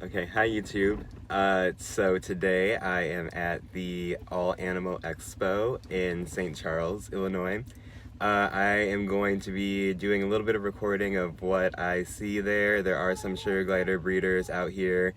Okay, hi YouTube. So today I am at the All Animal Expo in St. Charles, Illinois. I am going to be doing a little bit of recording of what I see there. There are some sugar glider breeders out here.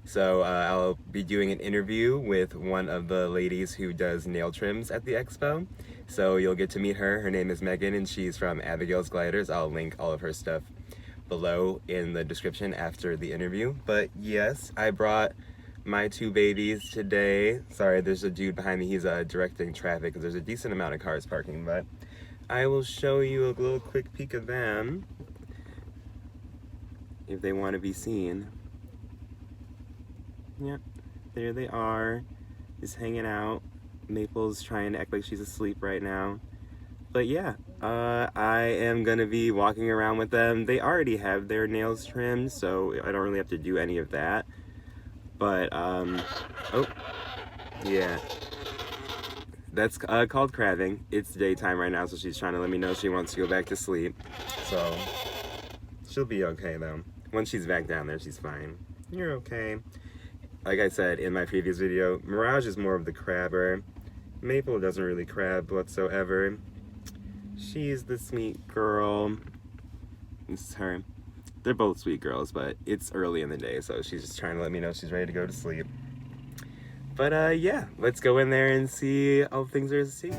So I'll be doing an interview with one of the ladies who does nail trims at the expo. So you'll get to meet her. Her name is Megan and she's from Abigail's Gliders. I'll link all of her stuff below in the description after the interview. But yes, I brought my two babies today. Sorry, there's a dude behind me. He's directing traffic because there's a decent amount of cars parking, but I will show you a little quick peek of them if they want to be seen. Yep, there they are, just hanging out. Maple's trying to act like she's asleep right now. But yeah, I am gonna be walking around with them. They already have their nails trimmed, so I don't really have to do any of that. But, oh, yeah. That's called crabbing. It's daytime right now, so she's trying to let me know she wants to go back to sleep. So, she'll be okay though. Once she's back down there, she's fine. You're okay. Like I said in my previous video, Mirage is more of the crabber. Maple doesn't really crab whatsoever. She's the sweet girl. This is her. They're both sweet girls, but it's early in the day, so she's just trying to let me know she's ready to go to sleep. But yeah, let's go in there and see all the things there is to see.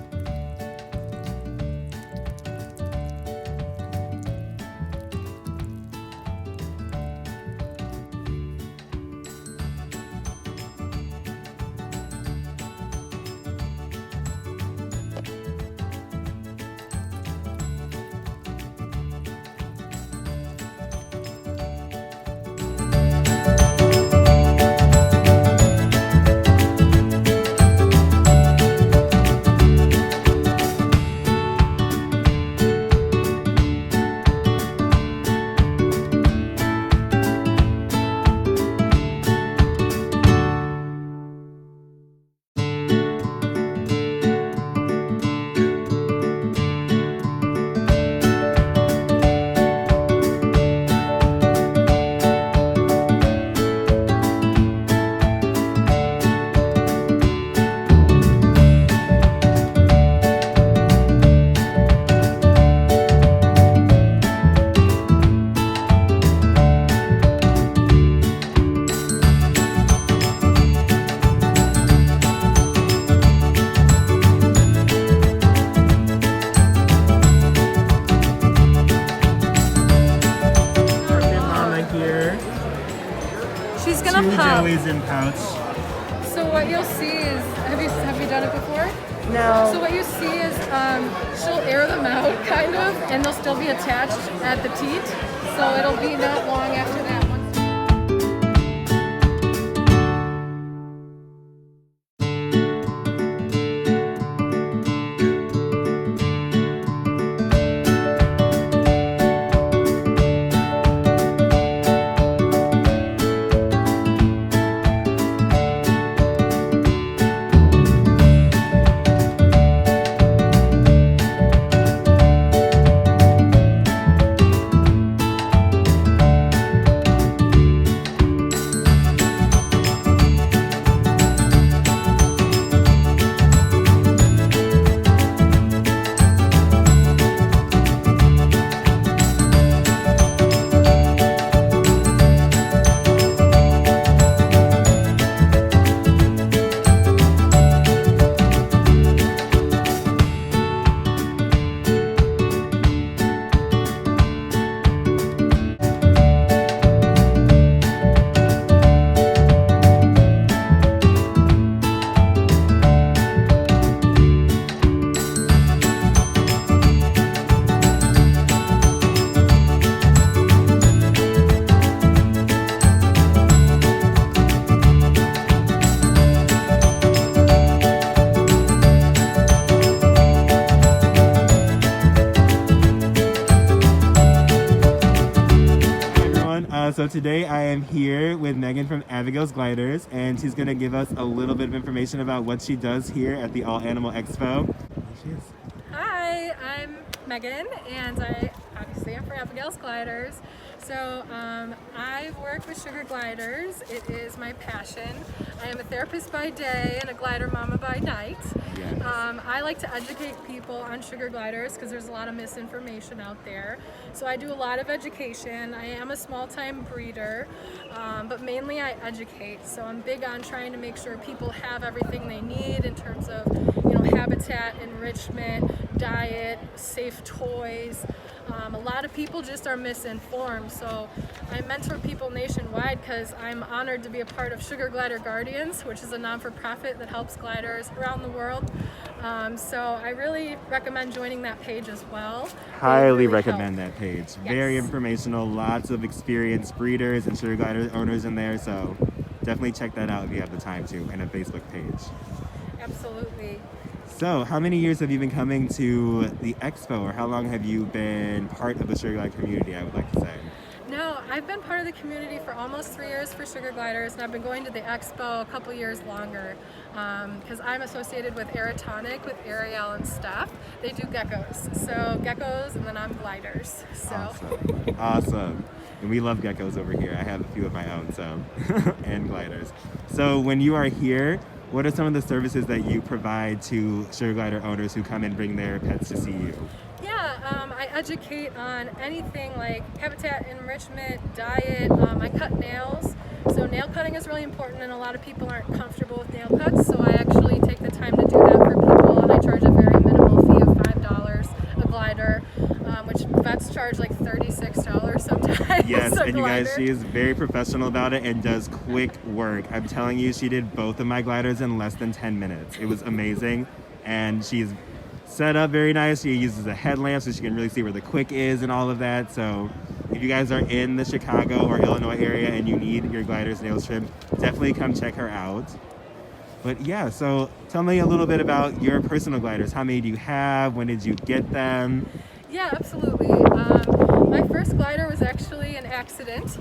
She's gonna Two pop. jellies in pouch. So what you'll see is, have you done it before? No. So what you see is she'll air them out, kind of, and they'll still be attached at the teat. So it'll be not long after that one. So today I am here with Megan from Abigail's Gliders, and she's going to give us a little bit of information about what she does here at the All Animal Expo. There she is. Hi, I'm Megan, and I obviously am for Abigail's Gliders. So I work with sugar gliders. It is my passion. I am a therapist by day and a glider mama by night. Yes. I like to educate people on sugar gliders because there's a lot of misinformation out there. So I do a lot of education. I am a small-time breeder, but mainly I educate. So I'm big on trying to make sure people have everything they need in terms of, habitat, enrichment, diet, safe toys. A lot of people just are misinformed, so I mentor people nationwide because I'm honored to be a part of Sugar Glider Guardians, which is a non-for-profit that helps gliders around the world. So I really recommend joining that page as well. Highly Really recommend help. that page. Yes. Very informational, lots of experienced breeders and sugar glider owners in there, so definitely check that out if you have the time to, and a Facebook page. Absolutely. So, how many years have you been coming to the Expo, or how long have you been part of the sugar glider community, I would like to say? No, I've been part of the community for almost 3 years for sugar gliders, and I've been going to the Expo a couple years longer because I'm associated with Aerotonic, with Ariel and Steph. They do geckos, so geckos, and then I'm gliders. So. Awesome. Awesome. And we love geckos over here. I have a few of my own, so and gliders. So when you are here, what are some of the services that you provide to sugar glider owners who come and bring their pets to see you? Yeah, I educate on anything like habitat enrichment, diet. I cut nails. So nail cutting is really important, and a lot of people aren't comfortable with nail cuts. So I actually take the time to do that for people, and I charge a very minimal fee of $5 a glider, which vets charge like $36 sometimes. Yes, a and you guys, glider. she is very professional about it and does quick work. I'm telling you, she did both of my gliders in less than 10 minutes. It was amazing, and she's set up very nice. She uses a headlamp so she can really see where the quick is and all of that. So if you guys are in the Chicago or Illinois area and you need your gliders nails trimmed, definitely come check her out. But yeah, so tell me a little bit about your personal gliders. How many do you have? When did you get them? Yeah, absolutely. My first glider was actually an accident.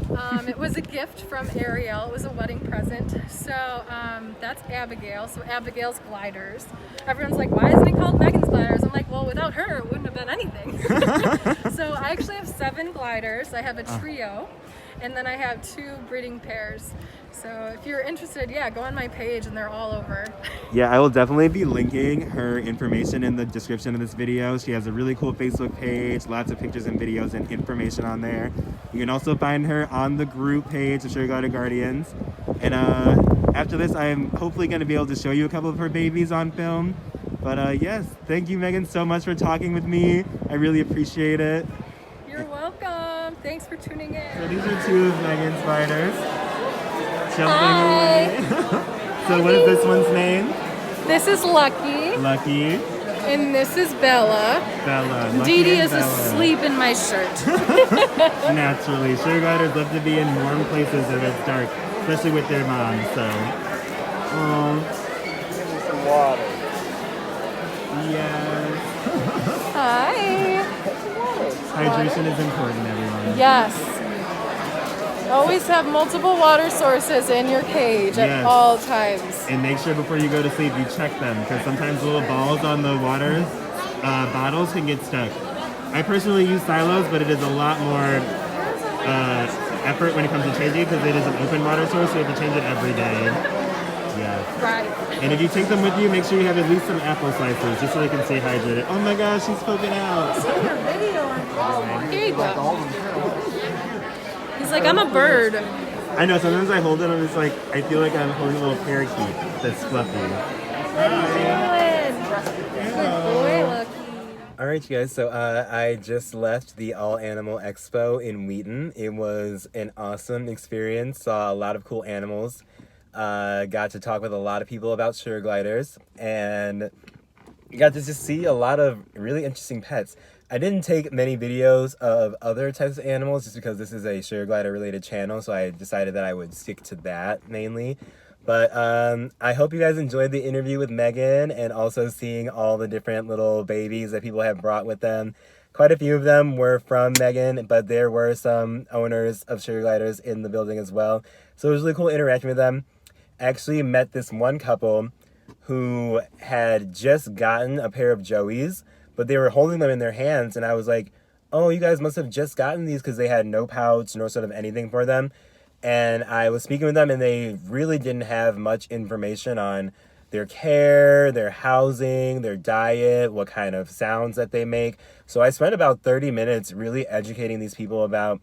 It was a gift from Ariel. It was a wedding present. So that's Abigail. So Abigail's gliders. Everyone's like, why isn't it called Meagan's gliders? I'm like, well, without her, it wouldn't have been anything. So I actually have 7 gliders. I have a trio, and then I have 2 breeding pairs. So if you're interested, yeah, go on my page and they're all over. Yeah, I will definitely be linking her information in the description of this video. She has a really cool Facebook page, lots of pictures and videos and information on there. You can also find her on the group page of Sugar Glider Guardians. And after this, I am hopefully going to be able to show you a couple of her babies on film. But yes, thank you, Meagan, so much for talking with me. I really appreciate it. You're welcome. Thanks for tuning in. So these are 2 of Meagan's gliders. Jumping Hi. away. So what is this one's name? This is Lucky, Lucky. and this is Bella. Bella. Lucky Dee Dee and is Bella. asleep in my shirt. Naturally. Sugar gliders love to be in warm places if it's dark, especially with their moms, so. Give me some water. Yes. Hi. Hydration is important, everyone. Yes. Always have multiple water sources in your cage at Yes. all times. And make sure before you go to sleep you check them, because sometimes little balls on the water bottles can get stuck. I personally use silos, but it is a lot more effort when it comes to changing because it is an open water source, so you have to change it every day. Yeah. Right. And if you take them with you, make sure you have at least some apple slices just so you can stay hydrated. Oh my gosh, she's poking out. Here you go. He's like, I'm a bird. I know, sometimes I hold it and it's like, I feel like I'm holding a little parakeet that's fluffy. Good boy, Lucky. Alright you guys, so I just left the All Animal Expo in Wheaton. It was an awesome experience, saw a lot of cool animals, got to talk with a lot of people about sugar gliders, and got to just see a lot of really interesting pets. I didn't take many videos of other types of animals just because this is a sugar glider related channel, so I decided that I would stick to that mainly. But I hope you guys enjoyed the interview with Meagan and also seeing all the different little babies that people have brought with them. Quite a few of them were from Meagan, but there were some owners of sugar gliders in the building as well. So it was really cool interacting with them. I actually met this one couple who had just gotten a pair of Joeys, but they were holding them in their hands, and I was like, oh, you guys must have just gotten these because they had no pouch, no sort of anything for them. And I was speaking with them, and they really didn't have much information on their care, their housing, their diet, what kind of sounds that they make. So I spent about 30 minutes really educating these people about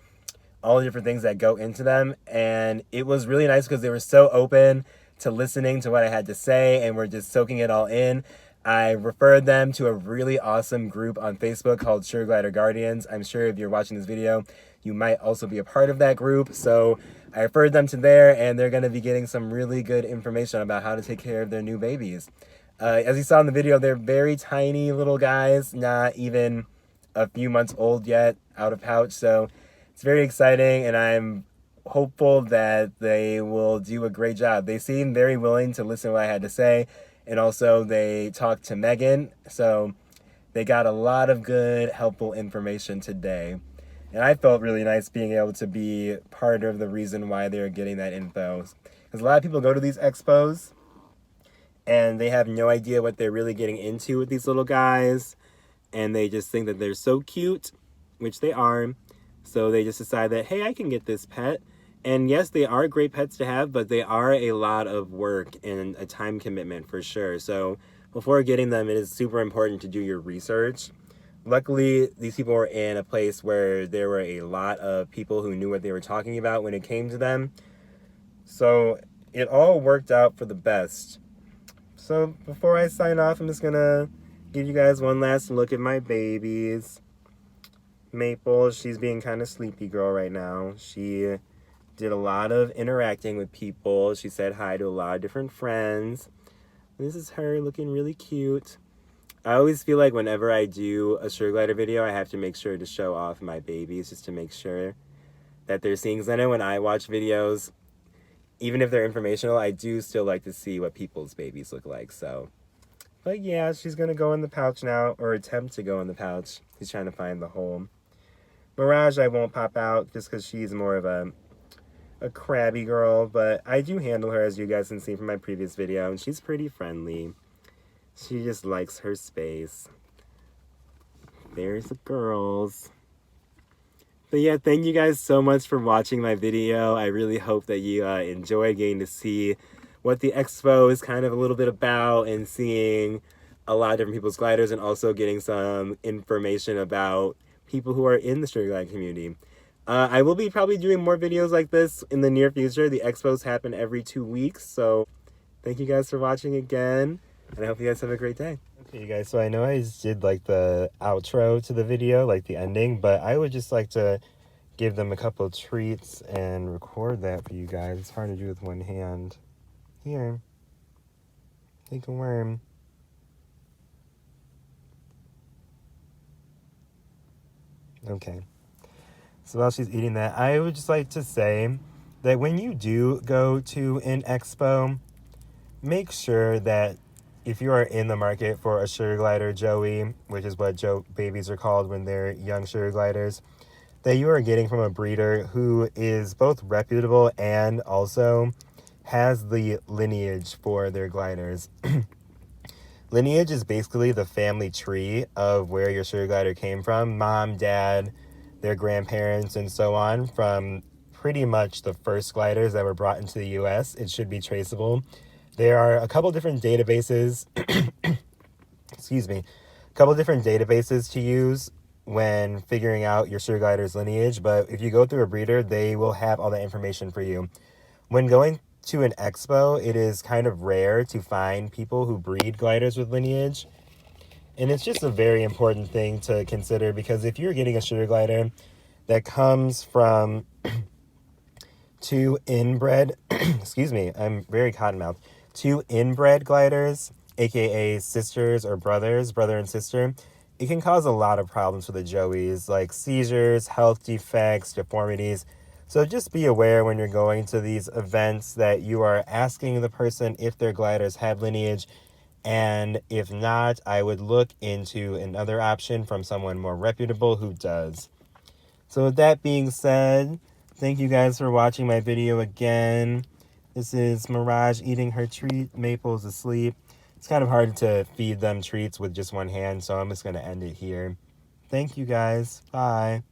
all the different things that go into them. And it was really nice because they were so open to listening to what I had to say and were just soaking it all in. I referred them to a really awesome group on Facebook called Sugar Glider Guardians. I'm sure if you're watching this video, you might also be a part of that group. So I referred them to there, and they're going to be getting some really good information about how to take care of their new babies. As you saw in the video, they're very tiny little guys, not even a few months old yet, out of pouch. So it's very exciting, and I'm hopeful that they will do a great job. They seem very willing to listen to what I had to say, and also they talked to Meagan, so they got a lot of good, helpful information today. And I felt really nice being able to be part of the reason why they're getting that info. Because a lot of people go to these expos, and they have no idea what they're really getting into with these little guys, and they just think that they're so cute, which they are. So they just decide that, hey, I can get this pet. And yes, they are great pets to have, but they are a lot of work and a time commitment for sure. So before getting them, it is super important to do your research. Luckily, these people were in a place where there were a lot of people who knew what they were talking about when it came to them. So it all worked out for the best. So before I sign off, I'm just going to give you guys one last look at my babies. Maple, she's being kind of sleepy girl right now. She did a lot of interacting with people. She said hi to a lot of different friends. This is her looking really cute. I always feel like whenever I do a sugar glider video, I have to make sure to show off my babies just to make sure that they're seeing. Because I know when I watch videos, even if they're informational, I do still like to see what people's babies look like. So, but yeah, she's going to go in the pouch now, or attempt to go in the pouch. He's trying to find the hole. Mirage, I won't pop out just because she's more of a crabby girl, but I do handle her, as you guys can see from my previous video, and she's pretty friendly. She just likes her space. There's the girls. But yeah, thank you guys so much for watching my video. I really hope that you enjoyed getting to see what the expo is kind of a little bit about, and seeing a lot of different people's gliders, and also getting some information about people who are in the sugar glider community. I will be probably doing more videos like this in the near future. The expos happen every 2 weeks, so thank you guys for watching again, and I hope you guys have a great day. Okay, you guys, so I know I just did like the outro to the video, like the ending, but I would just like to give them a couple of treats and record that for you guys. It's hard to do with one hand. Here, take a worm. Okay. So while she's eating that, I would just like to say that when you do go to an expo, make sure that if you are in the market for a sugar glider joey, which is what babies are called when they're young sugar gliders, that you are getting from a breeder who is both reputable and also has the lineage for their gliders. Lineage is basically the family tree of where your sugar glider came from. Mom, dad, their grandparents, and so on, from pretty much the first gliders that were brought into the US. It should be traceable. There are a couple different databases, excuse me, a couple different databases to use when figuring out your sugar glider's lineage, but if you go through a breeder, they will have all that information for you. When going to an expo, it is kind of rare to find people who breed gliders with lineage. And it's just a very important thing to consider, because if you're getting a sugar glider that comes from two inbred, excuse me, I'm very cottonmouthed, two inbred gliders, aka sisters or brothers, brother and sister, it can cause a lot of problems for the joeys, like seizures, health defects, deformities. So just be aware when you're going to these events that you are asking the person if their gliders have lineage, and if not, I would look into another option from someone more reputable who does. So with that being said, thank you guys for watching my video again. This is Mirage eating her treat. Maple's asleep. It's kind of hard to feed them treats with just one hand, so I'm just going to end it here. Thank you guys. Bye.